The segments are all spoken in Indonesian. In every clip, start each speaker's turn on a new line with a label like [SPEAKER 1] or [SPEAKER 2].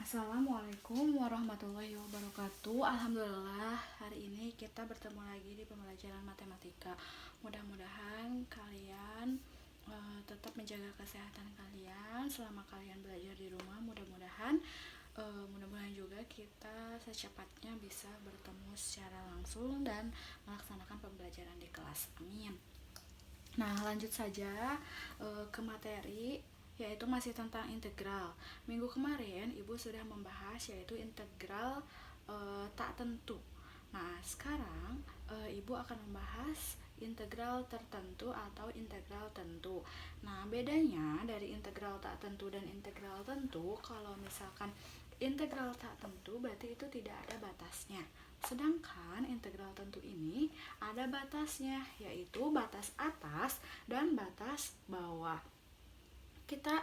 [SPEAKER 1] Assalamualaikum warahmatullahi wabarakatuh. Alhamdulillah, hari ini kita bertemu lagi di pembelajaran matematika. Mudah-mudahan kalian tetap menjaga kesehatan kalian selama kalian belajar di rumah. Mudah-mudahan juga kita secepatnya bisa bertemu secara langsung dan melaksanakan pembelajaran di kelas. Amin. Nah, lanjut saja ke materi, yaitu masih tentang integral. Minggu kemarin Ibu sudah membahas yaitu integral tak tentu. Nah, sekarang Ibu akan membahas integral tertentu atau integral tentu. Nah, bedanya dari integral tak tentu dan integral tentu, kalau misalkan integral tak tentu berarti itu tidak ada batasnya. Sedangkan integral tentu ini ada batasnya, yaitu batas atas dan batas bawah. Kita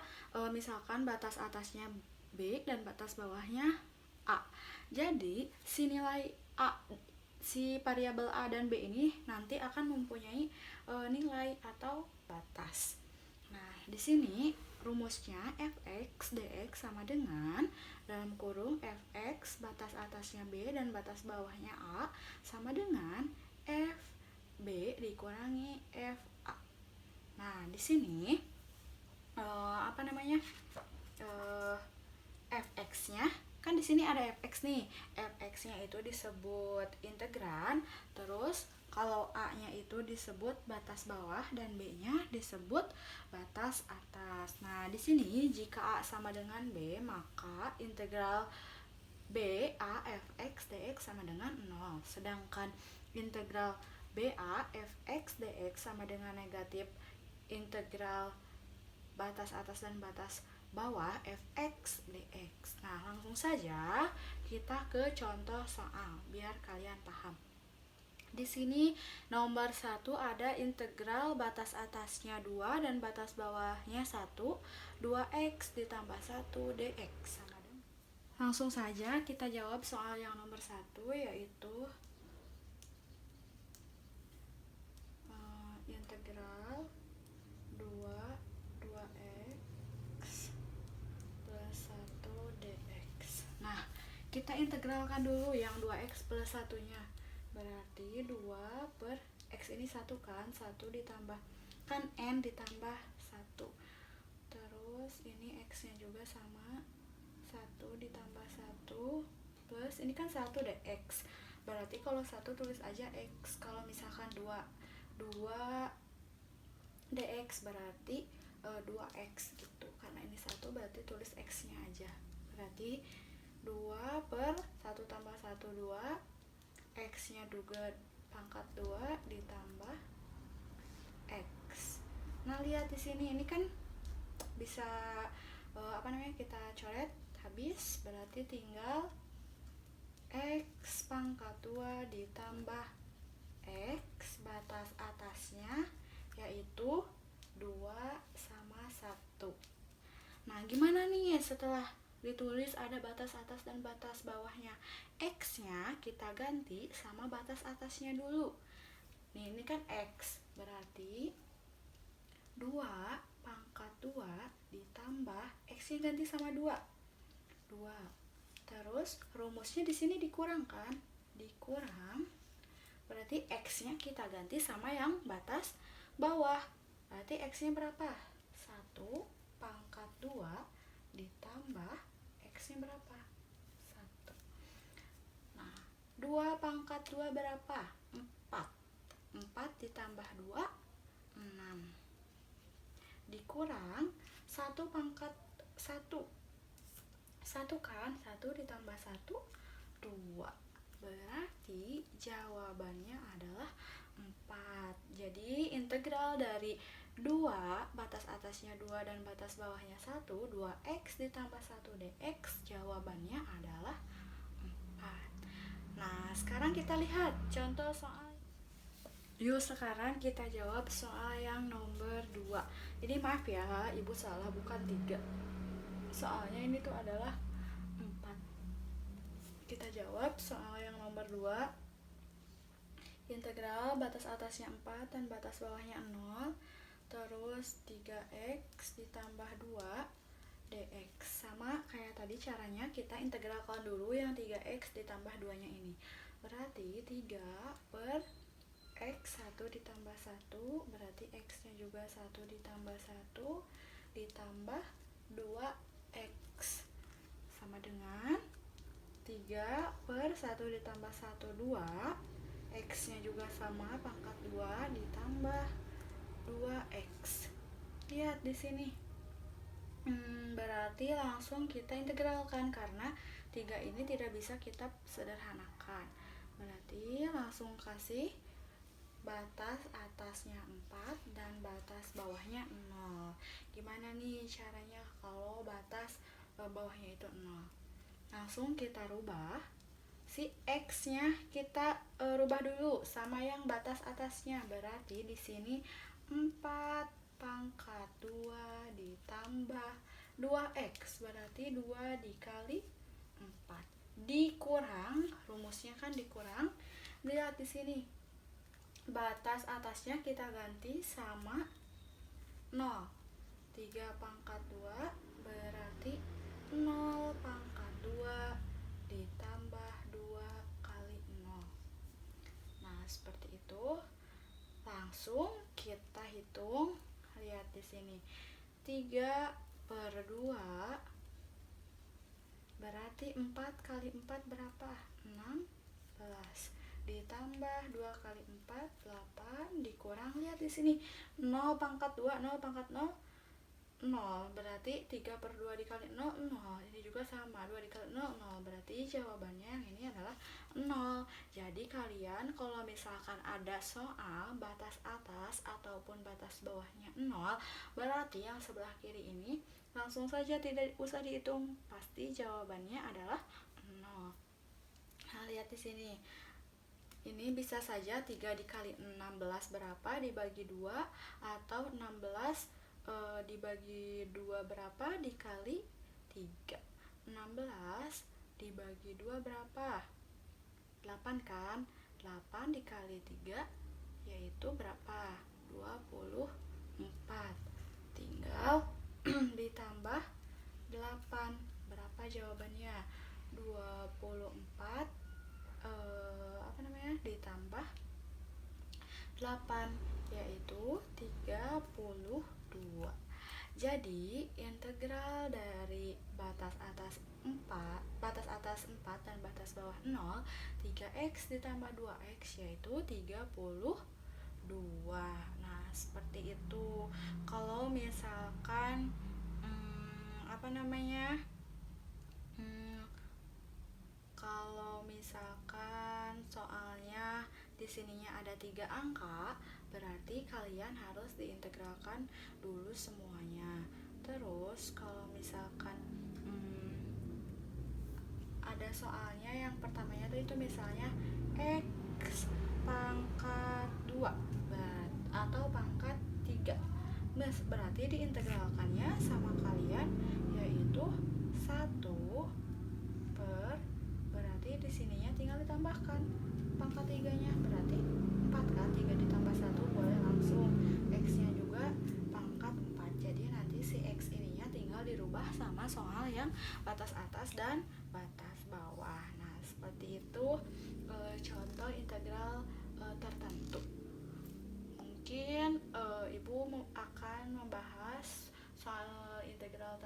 [SPEAKER 1] misalkan batas atasnya B dan batas bawahnya A. Jadi si variabel A dan B ini nanti akan mempunyai nilai atau batas. Nah, di sini rumusnya fx dx sama dengan dalam kurung fx batas atasnya B dan batas bawahnya A sama dengan fb dikurangi fa. Nah, di sini fx-nya kan di sini ada fx nih. Fx-nya itu disebut integran, terus kalau a-nya itu disebut batas bawah dan b-nya disebut batas atas. Nah, di sini jika a sama dengan b, maka integral b a fx dx sama dengan 0. Sedangkan integral b a fx dx sama dengan negatif integral batas atas dan batas bawah fx dx. Nah, langsung saja kita ke contoh soal biar kalian paham. Di sini nomor 1 ada integral batas atasnya 2 dan batas bawahnya 1, 2x ditambah 1 dx sama dengan. Langsung saja kita jawab soal yang nomor 1, yaitu integral 2x plus 1 dx. Nah, kita integralkan dulu yang 2x plus 1-nya. Berarti 2 per x ini 1 kan, 1 ditambah kan n ditambah 1. Terus ini x-nya juga sama 1 ditambah 1 plus ini kan 1 dx. Berarti kalau 1 tulis aja x. Kalau misalkan 2 dx berarti 2x gitu. Karena ini 1 berarti tulis x-nya aja. Berarti 2 per 1 tambah 1 2, x-nya juga pangkat 2 ditambah x. Nah, lihat di sini ini kan bisa kita coret habis, berarti tinggal x pangkat 2 ditambah x batas atasnya yaitu 2 sama 1. Nah, gimana nih setelah ditulis ada batas atas dan batas bawahnya? X-nya kita ganti sama batas atasnya dulu. Nih, ini kan x, berarti 2 pangkat 2 ditambah x-nya ganti sama 2. 2. Terus rumusnya di sini dikurang kan? Dikurang. Berarti x-nya kita ganti sama yang batas bawah. Berarti x-nya berapa? 1 pangkat 2 ditambah x-nya berapa? 1. Nah, 2 pangkat 2 berapa? 4. 4 ditambah 2, 6. Dikurang 1 pangkat 1. 1 kan? 1 ditambah 1, 2. Berarti jawabannya adalah 4. Jadi integral dari 2, batas atasnya 2 dan batas bawahnya 1, 2x ditambah 1 dx, jawabannya adalah 4. Nah, sekarang kita lihat contoh soal. Yuk, sekarang kita jawab soal yang nomor 2. Jadi maaf ya, Ibu salah, bukan 3. Soalnya ini tuh adalah 4. Kita jawab soal yang nomor 2. Integral batas atasnya 4 dan batas bawahnya 0. Terus 3x ditambah 2 dx. Sama kayak tadi caranya kita integralkan dulu yang 3x ditambah 2-nya ini. Berarti 3 per x 1 ditambah 1, berarti x-nya juga 1 ditambah 1 ditambah 2x. Sama dengan 3 per 1 ditambah 1, 2. X-nya juga sama, pangkat 2 ditambah 2x. Lihat di sini. Berarti langsung kita integralkan karena 3 ini tidak bisa kita sederhanakan. Berarti langsung kasih batas atasnya 4 dan batas bawahnya 0. Gimana nih caranya kalau batas bawahnya itu 0? Langsung kita rubah. Si x-nya kita rubah dulu sama yang batas atasnya. Berarti di sini 4 pangkat 2 ditambah 2x. Berarti 2 dikali 4. Dikurang, rumusnya kan dikurang. Lihat di sini. Batas atasnya kita ganti sama 0. 3 pangkat 2 berarti 0 pangkat 2 ditambah 2 kali 0. Nah, seperti itu. Langsung kita hitung. Lihat di sini. 3 per 2 berarti 4 kali 4 berapa? 16. Ditambah 2 kali 4, 8. Dikurang, lihat di sini. 0 pangkat 2, 0 pangkat 0, 0. Berarti 3 per 2 dikali 0, 0. Ini juga sama, 2 dikali 0, 0. Berarti jawabannya yang ini adalah 0. Jadi kalian kalau misalkan ada soal batas atas ataupun batas bawahnya 0, berarti yang sebelah kiri ini langsung saja tidak usah dihitung. Pasti jawabannya adalah 0. Nah, lihat di sini. Ini bisa saja 3 dikali 16 berapa dibagi 2, atau 16 dibagi 2 berapa dikali 3. 16 dibagi 2 berapa? 8 kan? 8 dikali 3 yaitu berapa? 24. Tinggal ditambah 8. Berapa jawabannya? 24 ditambah 8 yaitu 32. Jadi integral dari batas atas 4 dan batas bawah 0, 3x ditambah 2x yaitu 32. Nah, seperti itu. Kalau misalkan kalau misalkan soalnya di sininya ada 3 angka, berarti kalian harus diintegralkan dulu semuanya. Terus kalau misalkan ada soalnya yang pertamanya itu misalnya x pangkat 2 atau pangkat 3. Berarti diintegralkannya sama kalian yaitu 1 per, berarti di sininya tinggal ditambahkan pangkat 3-nya, berarti 4 kan, 3 ditambah 1 boleh langsung. X-nya juga pangkat 4. Jadi nanti si X ininya tinggal dirubah sama soal yang batas atas dan batas bawah. Nah, seperti itu contoh integral tertentu. Mungkin Ibu akan membahas soal integral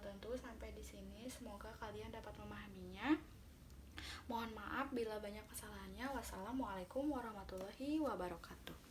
[SPEAKER 1] tentu sampai di sini. Semoga kalian dapat memahaminya. Mohon maaf bila banyak kesalahannya. Wassalamualaikum warahmatullahi wabarakatuh.